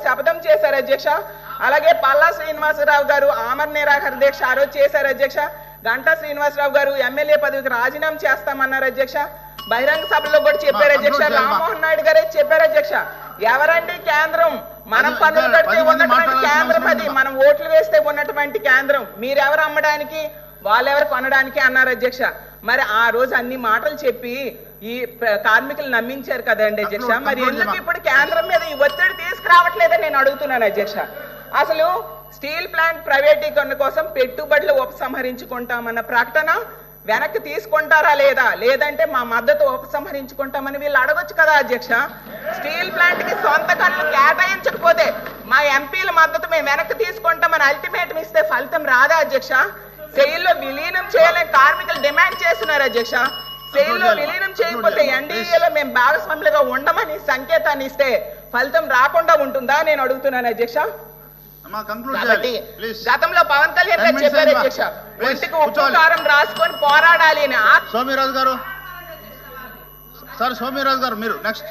శపథం చేశారు అధ్యక్ష. అలాగే పల్లా శ్రీనివాసరావు గారు ఆమరణ నిరాహార దీక్ష ఆ రోజు చేశారు అధ్యక్ష. గంటా శ్రీనివాసరావు గారు ఎమ్మెల్యే పదవికి రాజీనామా చేస్తామన్నారు అధ్యక్ష. బహిరంగ సభలో కూడా చెప్పారు అధ్యక్ష. రామ్మోహన్ నాయుడు గారే చెప్పారు అధ్యక్ష. ఎవరండి కేంద్రం? మనం పన్నులు కడితే ఉన్నటువంటి కేంద్రం అది, మనం ఓట్లు వేస్తే ఉన్నటువంటి కేంద్రం. మీరెవరు అమ్మడానికి, వాళ్ళెవరు కొనడానికి అన్నారు అధ్యక్ష. మరి ఆ రోజు అన్ని మాటలు చెప్పి ఈ కార్మికులు నమ్మించారు కదండి అధ్యక్ష. మరి ఎందుకు ఇప్పుడు కేంద్రం మీద ఈ ఒత్తిడి తీసుకురావట్లేదని నేను అడుగుతున్నాను అధ్యక్ష. అసలు స్టీల్ ప్లాంట్ ప్రైవేటీకరణ కోసం పెట్టుబడులు ఉపసంహరించుకుంటామన్న ప్రకటన వెనక్కి తీసుకుంటారా లేదా, లేదంటే మా మద్దతు ఉపసంహరించుకుంటామని వీళ్ళు అడగొచ్చు కదా అధ్యక్ష. స్టీల్ ప్లాంట్ కి సొంత కన్నులు కేటాయించకపోతే మా ఎంపీల మద్దతు మేము వెనక్కి తీసుకుంటామని అల్టిమేటం ఇస్తే ఫలితం రాదా అధ్యక్ష? సెయిల్లో విలీనం చేయాలని కార్మికులు డిమాండ్ చేస్తున్నారు అధ్యక్ష. సెయిల్లో విలీనం చేయకపోతే ఎన్డీఏలో మేము భాగస్వాములుగా ఉండమని సంకేతాన్ని ఇస్తే ఫలితం రాకుండా ఉంటుందా నేను అడుగుతున్నాను అధ్యక్ష. కాబట్టి గతంలో పవన్ కళ్యాణ్ గారు చెప్పారు అధ్యక్ష, ఒంటికి ఉప్పు కారం రాసుకొని పోరాడాలి అని. సోమిరాజు గారు, సార్ సోమిరాజు గారు మీరు నెక్స్ట్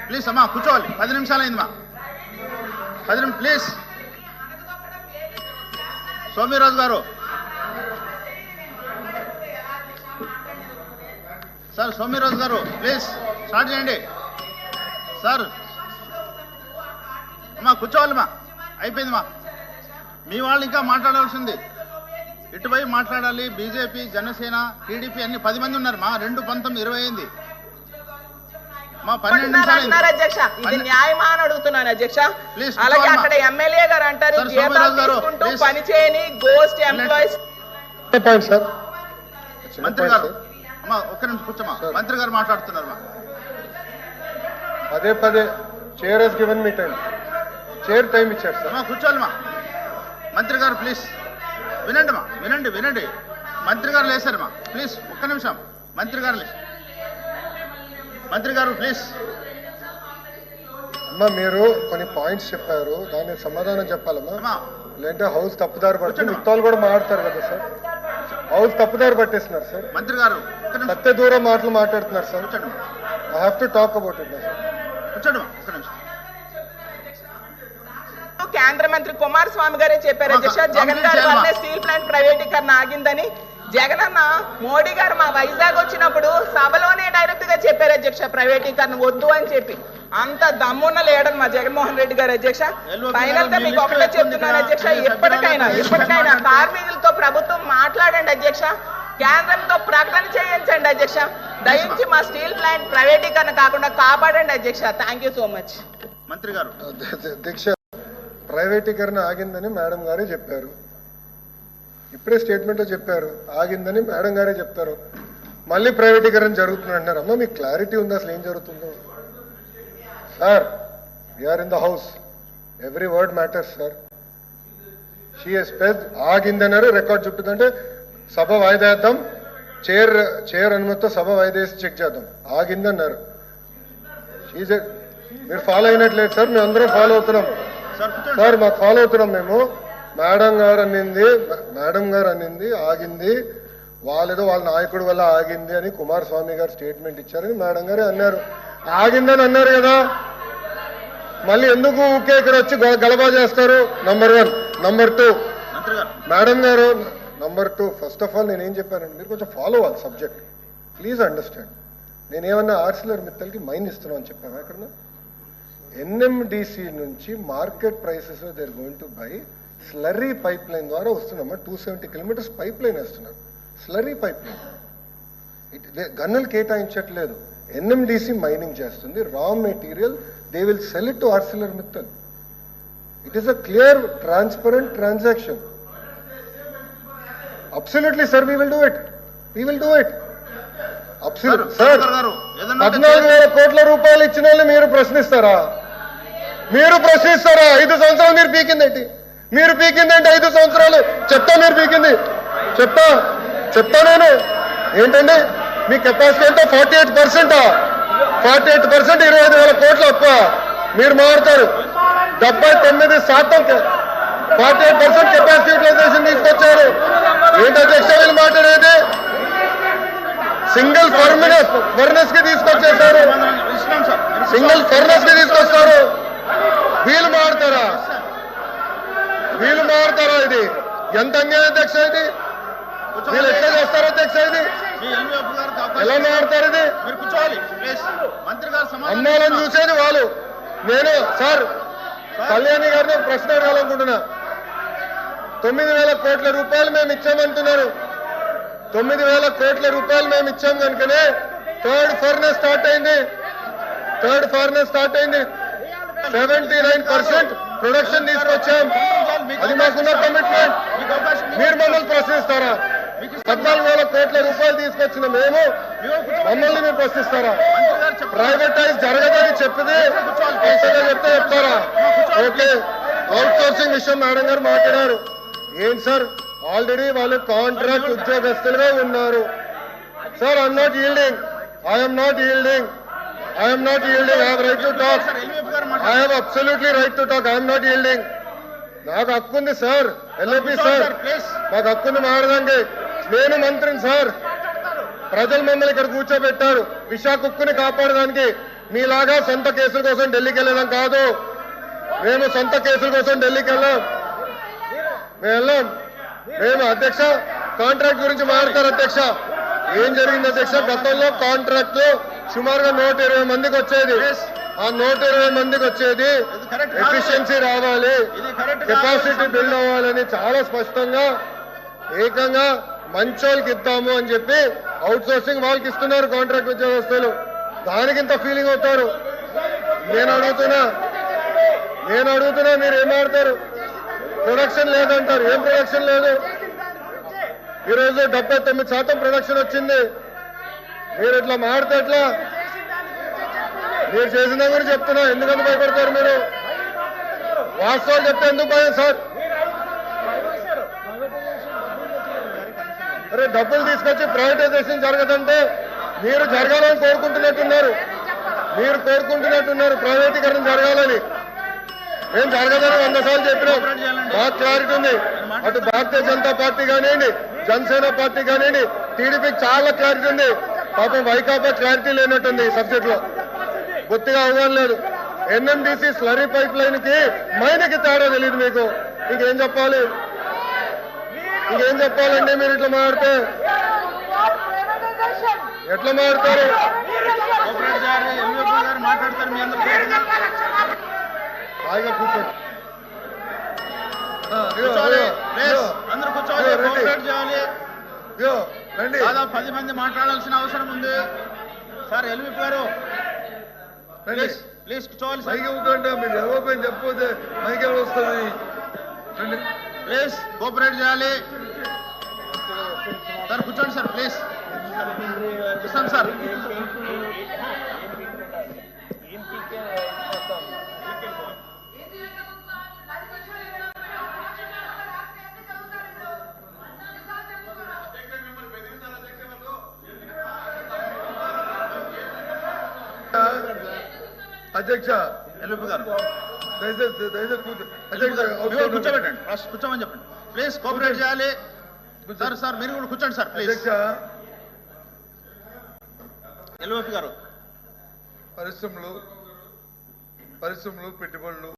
ప్లీజ్. అమ్మా కూర్చోవాలి, 10 నిమిషాలు అయిందమ్మా, 10 నిమిషాలు ప్లీజ్. సోమిరాజు గారు, సార్ సోమిరాజు గారు ప్లీజ్ స్టార్ట్ చేయండి సార్. అమ్మా కూర్చోవాలమ్మా, అయిపోయిందమ్మా. మీ వాళ్ళు ఇంకా మాట్లాడాల్సింది, ఇటువైపు మాట్లాడాలి. బీజేపీ, జనసేన, టీడీపీ అన్ని 10 మంది ఉన్నారు మా. 2-19 20 అయింది మా. 12 నిమిషాలు అధ్యక్ష. ఇది న్యాయమా అని అడుగుతున్నాను అధ్యక్ష. అలాగే అక్కడ ఎమ్మెల్యే గారు అంటారు పని చేయని గోస్ట్ ఎంప్లాయీస్. మంత్రి గారు అమ్మా ఒక్క నిమిషం కూర్చోమా. మంత్రి గారు మాట్లాడుతున్నారు మా. పదే chair has given me time, chair time ఇచ్చారు సార్. అమ్మా కూర్చోవాలమ్మా. మంత్రి గారు ప్లీజ్ వినండి మా, వినండి. మంత్రి గారు లేసారమ్మా ప్లీజ్ ఒక్క నిమిషం. మంత్రి గారు ప్లీజ్. అమ్మా మీరు కొన్ని పాయింట్స్ చెప్పారు, దానికి సమాధానం చెప్పాలమ్మా. లేదంటే హౌస్ తప్పుదారి పడుతుంది. మిగతాలు కూడా మాట్లాడతారు కదా సార్. హౌస్ తప్పుదారి పట్టేస్తున్నారు సార్. మంత్రి గారు సత్య దూరం మాటలు మాట్లాడుతున్నారు sir. I have to talk about it sir. కూర్చోండి ఒక్క నిమిషం. కేంద్ర మంత్రి కుమారస్వామి గారే చెప్పారు అధ్యక్ష, జగన్ గారి వల్లే స్టీల్ ప్లాంట్ ప్రైవేటీకరణ ఆగిందని. జగన్ అన్న మోడీ గారు మా వైజాగ్ వచ్చినప్పుడు సభలోనే డైరెక్ట్ గా చెప్పారు అధ్యక్ష, ప్రైవేటీకరణ వద్దు అని చెప్పి. అంత దమ్మున్న లీడర్ మా జగన్మోహన్ రెడ్డి గారు అధ్యక్ష. ఫైనల్ గా మీకు ఒకటే చెప్తున్నాను అధ్యక్ష, ఇప్పటికైనా కార్మికులతో ప్రభుత్వం మాట్లాడండి అధ్యక్ష, కేంద్రంతో ప్రకటన చేయించండి అధ్యక్ష. దయించి మా స్టీల్ ప్లాంట్ ప్రైవేటీకరణ కాకుండా కాపాడండి అధ్యక్ష. Thank you so much. మంత్రి గారు అధ్యక్ష, ప్రైవేటీకరణ ఆగిందని మేడం గారే చెప్పారు. ఇప్పుడే స్టేట్మెంట్లో చెప్పారు ఆగిందని మేడం గారే చెప్తారు. మళ్ళీ ప్రైవేటీకరణ జరుగుతుంది అంటున్నారు. అమ్మ మీకు క్లారిటీ ఉందా అసలు ఏం జరుగుతుందో? Sir we are in the house, every word matters sir. She has స్పెడ్ ఆగిందన్నారు, రికార్డ్ చుట్టుందంటే సభ వాయిదా వేద్దాం, చైర్ అనుమతితో సభ వాయిదా వేసి చెక్ చేద్దాం. ఆగిందన్నారు. మీరు ఫాలో అయినట్లేదు సార్, మేము అందరం ఫాలో అవుతున్నాం సార్. మాకు ఫాలో అవుతున్నాం మేము. మేడం గారు అన్నింది ఆగింది, వాళ్ళేదో వాళ్ళ నాయకుడు వల్ల ఆగింది అని కుమారస్వామి గారు స్టేట్మెంట్ ఇచ్చారని మేడం గారే అన్నారు. ఆగిందని అన్నారు కదా, మళ్ళీ ఎందుకు ఊకే ఇక్కడ వచ్చి గలబా చేస్తారు? నంబర్ 1. నంబర్ 2 మేడం గారు, నంబర్ 2 ఫస్ట్ ఆఫ్ ఆల్ నేనేం చెప్పానండి, మీరు కొంచెం ఫాలో అవ్వాలి సబ్జెక్ట్, ప్లీజ్ అండర్స్టాండ్. నేనేమన్నా ఆర్సిలర్ మిత్తల్కి మైన్ ఇస్తున్నాం అని చెప్పాను ఎక్కడ? ఎన్ఎండిసి నుంచి market prices they are going to buy slurry pipe line ద్వారా వస్తున్నామా. 270 కిలోమీటర్స్ పైప్ లైన్ వేస్తున్నారు, స్లర్రీ పైప్ లైన్. గన్నులు కేటాయించట్లేదు, ఎన్ఎండిసి మైనింగ్ చేస్తుంది. Raw material they will sell it to Arcelor Mittal. It is a clear transparent transaction. Absolutely sir, we will do it. Sir 14,000 కోట్ల రూపాయలు ఇచ్చిన వాళ్ళు మీరు ప్రశ్నిస్తారా? 5 సంవత్సరాలు మీరు పీకిందేంటి? 5 సంవత్సరాలు మీరు పీకింది చెప్తా నేను ఏంటండి మీ కెపాసిటీ అంటే 48%. 25,000 కోట్ల అప్ప మీరు మారుతారు. 79% 48% కెపాసిటీ యూటిలైజేషన్ తీసుకొచ్చారు. ఏంటి అధ్యక్ష వీళ్ళు మాట్లాడేది? సింగిల్ ఫర్నెస్ కి తీసుకొచ్చేసారు. ఇస్తున్నాం సార్. సింగిల్ ఫర్నెస్ కి తీసుకొస్తారు. వీళ్ళు మారుతారా? ఇది ఎంత అన్యాయం అధ్యక్ష? ఇది వీళ్ళు ఎట్లా చేస్తారు అధ్యక్ష? ఇది మీ ఎల్వీఎఫ్ గారికి అవకాశం ఎలా మారుతారు? ఇది మీరు కూర్చోవాలి ప్లీజ్. మంత్రి గారు సమాధానం అమ్మాలని చూసేది వాళ్ళు. నేను సార్ కళ్యాణి గారిని ప్రశ్న అడగాలనుకుంటున్నా. 9,000 కోట్ల రూపాయలు మేము ఇచ్చామంటున్నారు. 9,000 కోట్ల రూపాయలు మేము ఇచ్చాం కనుకనే థర్డ్ ఫర్నెస్ స్టార్ట్ అయింది. 79% ప్రొడక్షన్ తీసుకొచ్చాం. అది మాకున్న కమిట్మెంట్. మీకు అవకాశం మీరు మమ్మల్ని ప్రశ్నిస్తారా? 14,000 కోట్ల రూపాయలు తీసుకొచ్చిన మేము మమ్మల్ని మీరు ప్రశ్నిస్తారా? మంత్రి గారు చెప్పండి. ప్రైవేటైజ్ జరగదని చెప్పింది కొత్తగా చెప్తారా? ఓకే, అవుట్ సోర్సింగ్ విషయం మేడం గారు మాట్లాడారు. ఏం సార్, ఆల్రెడీ వాళ్ళు కాంట్రాక్ట్ ఉద్యోగస్తులుగా ఉన్నారు. Sir, I'm not yielding. I have right to talk. Sir LVF గారు I have absolutely right to talk. I am not yielding. నాకు హక్కు ఉంది సార్. ఎల్ఏపి sir, please. నాకు హక్కు ఉంది మారడానికి. నేను మంత్రిని సార్. ప్రజలు మమ్మల్ని ఇక్కడ కూర్చోబెట్టారు విశాఖ ఉక్కుని కాపాడడానికి. మీలాగా సొంత కేసుల కోసం ఢిల్లీకి వెళ్ళడం కాదు. మేము సొంత కేసుల కోసం ఢిల్లీకి వెళ్ళాం. మేము అధ్యక్ష కాంట్రాక్ట్ గురించి మాట్లాడతారు అధ్యక్ష. ఏం జరిగింది అధ్యక్ష? గతంలో కాంట్రాక్ట్ లో సుమారుగా 120 మందికి వచ్చేది. ఆ 120 మందికి వచ్చేది ఎఫిషియన్సీ రావాలి, కెపాసిటీ బిల్డ్ అవ్వాలని చాలా స్పష్టంగా ఏకంగా మంచోళ్ళకి ఇద్దాము అని చెప్పి అవుట్ సోర్సింగ్ వాళ్ళకి ఇస్తున్నారు కాంట్రాక్ట్ ఉద్యోగస్తులు. దానికింత ఫీలింగ్ అవుతారు. నేను అడుగుతున్నా మీరు ఏం ఆడతారు? ప్రొడక్షన్ లేదంటారు. ఏం ప్రొడక్షన్ లేదు? ఈరోజు 79% ప్రొడక్షన్ వచ్చింది. మీరు ఇట్లా మాడితే ఎట్లా? మీరు చేసిన గురించి చెప్తున్నా. ఎందుకంత భయపడతారు మీరు? వాస్తవాలు చెప్తే ఎందుకు భయం సార్? అరే, డబ్బులు తీసుకొచ్చి ప్రైవేటైజేషన్ జరగదంటే మీరు జరగాలని కోరుకుంటున్నట్టున్నారు. ప్రైవేటీకరణ జరగాలని. ఏం జరగదని 100 సార్లు చెప్పినాం. బాగా క్లారిటీ ఉంది. అటు భారతీయ జనతా పార్టీ కానివ్వండి, జనసేన పార్టీ కానివ్వండి, టీడీపీకి చాలా క్లారిటీ ఉంది. పాపం వైకాపా క్లారిటీ లేనట్టుంది ఈ సబ్జెక్ట్ లో. బొత్తిగా అవగాహన లేదు. ఎన్ఎండిసి స్లరీ పైప్ లైన్ కి మైనకి తేడా తెలియదు మీకు. ఇంకేం చెప్పాలి? చెప్పాలండి? మీరు ఇట్లా మాట్లాడితే ఎట్లా మాట్లాడతారు? ఎల్వీఎఫ్ గారు మాట్లాడతారు. మీ అందరూ హాయిగా కూర్చోండి. కూర్చోవాలి ప్లీజ్. అందరూ కూర్చోవాలి. కోఆపరేట్ చేయాలి. రండి. దాదాపు 10 మంది మాట్లాడాల్సిన అవసరం ఉంది. సార్ ఎల్వీఎఫ్ గారు ప్లీజ్ కూర్చోవాలి సార్. మైకి ఇవ్వకండి. మీరు ఎవరిపైన చెప్పకపోతే మైకి ఎవరు వస్తుంది? రండి ప్లీజ్, కోఆపరేట్ చేయాలి. సార్ కూర్చోండి సార్ ప్లీజ్. ఇస్తాం సార్. అధ్యక్ష, ఎల్వీఎఫ్ గారు దయచేసి కూర్చోబెట్టండి. ఫస్ట్ కూర్చోమని చెప్పండి ప్లీజ్. కోఆపరేట్ చేయాలి. సార్ మీరు కూడా కూర్చోండి సార్ ప్లీజ్. అధ్యక్ష, ఎల్వీఎఫ్ గారు పరిశ్రమలు పెట్టుబడులు